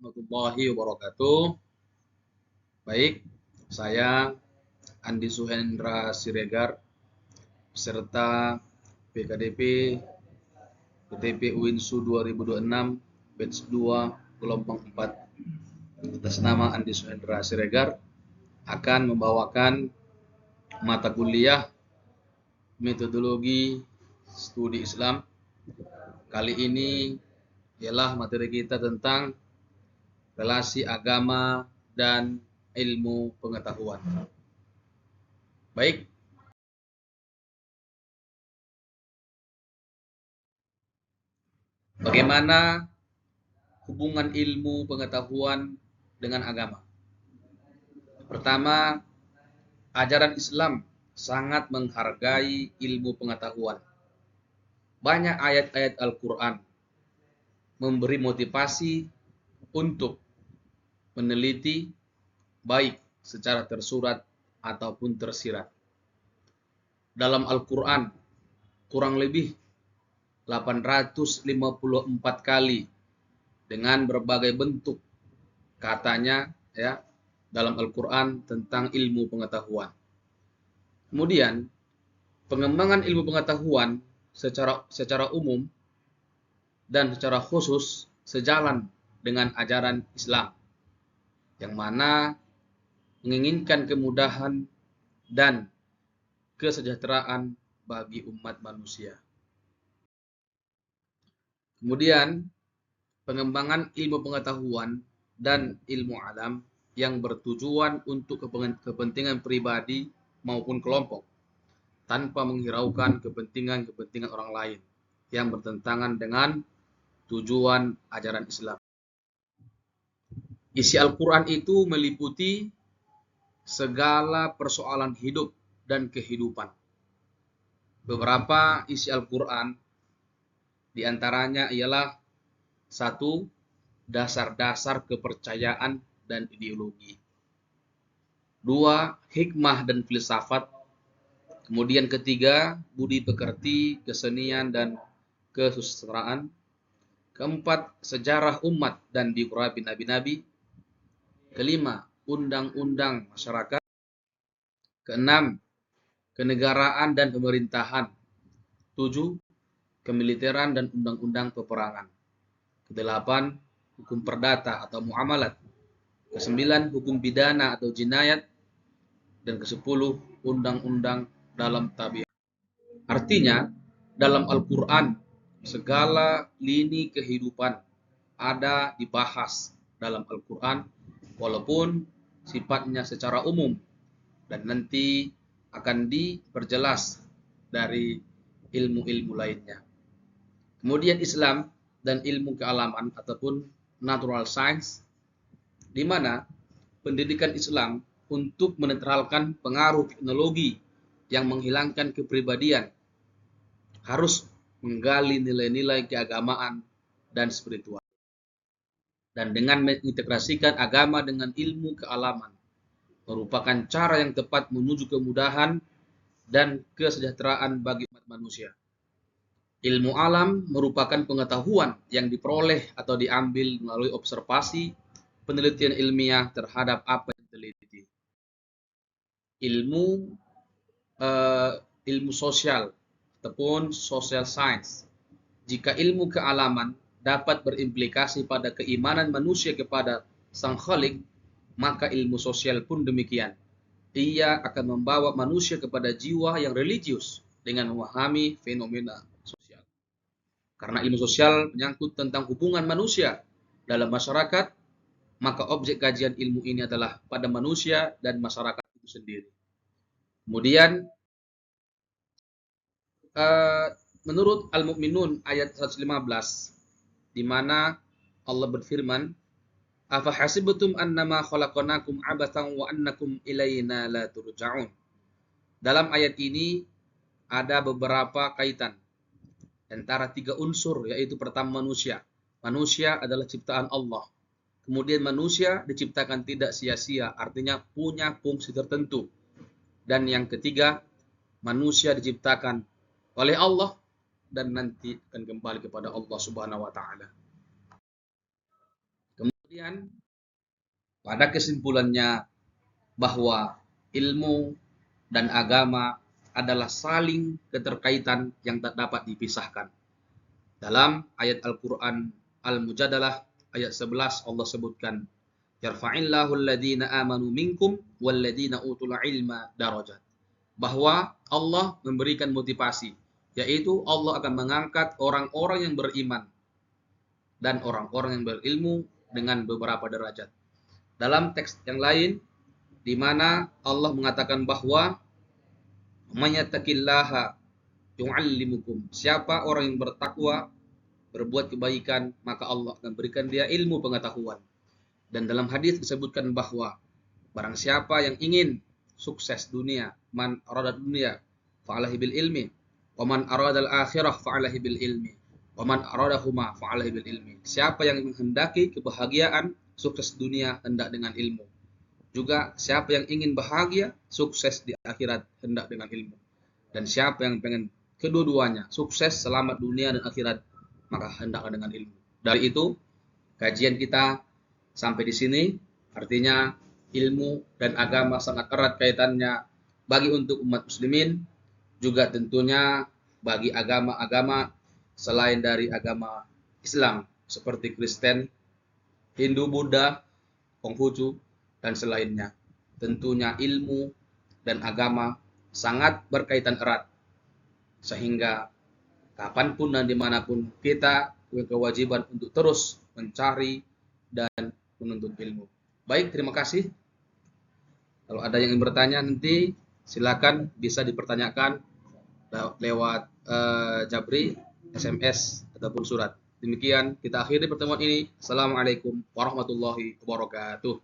warahmatullahi wabarakatuh. Baik, saya Andi Suhendra Siregar, peserta PKDP PTP UINSU 2026 batch 2 gelombang 4. Atas nama Andi Suhendra Siregar akan membawakan mata kuliah metodologi studi Islam. Kali ini ialah materi kita tentang relasi agama dan ilmu pengetahuan. Baik, bagaimana hubungan ilmu pengetahuan dengan agama? Pertama, ajaran Islam sangat menghargai ilmu pengetahuan. Banyak ayat-ayat Al-Quran memberi motivasi untuk meneliti baik secara tersurat ataupun tersirat. Dalam Al-Quran kurang lebih 854 kali dengan berbagai bentuk katanya ya dalam Al-Quran tentang ilmu pengetahuan. Kemudian pengembangan ilmu pengetahuan secara umum dan secara khusus sejalan dengan ajaran Islam yang mana menginginkan kemudahan dan kesejahteraan bagi umat manusia. Kemudian pengembangan ilmu pengetahuan dan ilmu alam yang bertujuan untuk kepentingan pribadi maupun kelompok tanpa menghiraukan kepentingan orang lain yang bertentangan dengan tujuan ajaran Islam. Isi Al-Quran itu meliputi segala persoalan hidup dan kehidupan. Beberapa isi Al-Quran diantaranya ialah 1. Dasar-dasar kepercayaan dan ideologi. 2. Hikmah dan filsafat. Kemudian ketiga, budi pekerti, kesenian dan kesusastraan. Keempat, sejarah umat dan biografi nabi-nabi. Kelima, undang-undang masyarakat. Keenam, kenegaraan dan pemerintahan. 7. Kemiliteran dan undang-undang peperangan. Kedelapan, hukum perdata atau muamalat. Kesembilan, hukum pidana atau jinayat. Dan kesepuluh, undang-undang dalam tabiat. Artinya, dalam Al-Quran, segala lini kehidupan ada dibahas dalam Al-Quran, walaupun sifatnya secara umum, dan nanti akan diperjelas dari ilmu-ilmu lainnya. Kemudian Islam dan ilmu kealaman ataupun natural science, di mana pendidikan Islam untuk menetralkan pengaruh teknologi yang menghilangkan kepribadian harus menggali nilai-nilai keagamaan dan spiritual. Dan dengan mengintegrasikan agama dengan ilmu kealaman merupakan cara yang tepat menuju kemudahan dan kesejahteraan bagi umat manusia. Ilmu alam merupakan pengetahuan yang diperoleh atau diambil melalui observasi, penelitian ilmiah terhadap apa yang diteliti. Ilmu sosial ataupun social science. Jika ilmu kealaman dapat berimplikasi pada keimanan manusia kepada Sang Khalik, maka ilmu sosial pun demikian. Ia akan membawa manusia kepada jiwa yang religius dengan memahami fenomena sosial. Karena ilmu sosial menyangkut tentang hubungan manusia dalam masyarakat, maka objek kajian ilmu ini adalah pada manusia dan masyarakat itu sendiri. Kemudian menurut Al-Mu'minun ayat 115, di mana Allah berfirman, "Afahasibtum annama khalaqnakum abathan wa annakum ilaina la turja'un." Dalam ayat ini ada beberapa kaitan antara tiga unsur, yaitu pertama manusia. Manusia adalah ciptaan Allah. Kemudian manusia diciptakan tidak sia-sia, artinya punya fungsi tertentu. Dan yang ketiga, manusia diciptakan oleh Allah dan nanti akan kembali kepada Allah Subhanahu wa taala. Kemudian pada kesimpulannya bahwa ilmu dan agama adalah saling keterkaitan yang tak dapat dipisahkan. Dalam ayat Al-Quran Al-Mujadalah ayat 11 Allah sebutkan, yarfa'illahu alladhina amanu minkum walladhina utul ilma darajat. Bahwa Allah memberikan motivasi, yaitu Allah akan mengangkat orang-orang yang beriman dan orang-orang yang berilmu dengan beberapa derajat. Dalam teks yang lain, di mana Allah mengatakan bahwa "Manyattaqillaha yu'allimukum." Siapa orang yang bertakwa, berbuat kebaikan, maka Allah akan berikan dia ilmu pengetahuan. Dan dalam hadis disebutkan bahwa barang siapa yang ingin sukses dunia, man arada dunia fa'alahi bil ilmi, wa man arada al akhirah fa'alahi bil ilmi, wa man aradahuma fa'alahi bil ilmi. Siapa yang menghendaki kebahagiaan, sukses dunia, hendak dengan ilmu. Juga siapa yang ingin bahagia, sukses di akhirat, hendak dengan ilmu. Dan siapa yang pengen kedua-duanya, sukses selamat dunia dan akhirat, maka hendaklah dengan ilmu. Dari itu, kajian kita sampai di sini. Artinya ilmu dan agama sangat erat kaitannya bagi untuk umat muslimin, juga tentunya bagi agama-agama selain dari agama Islam seperti Kristen, Hindu, Buddha, Konghucu, dan selainnya. Tentunya ilmu dan agama sangat berkaitan erat, sehingga kapanpun dan dimanapun kita punya kewajiban untuk terus mencari dan menuntut ilmu. Baik, terima kasih. Kalau ada yang ingin bertanya nanti silakan bisa dipertanyakan lewat Jabri, SMS ataupun surat. Demikian kita akhiri pertemuan ini. Assalamualaikum warahmatullahi wabarakatuh.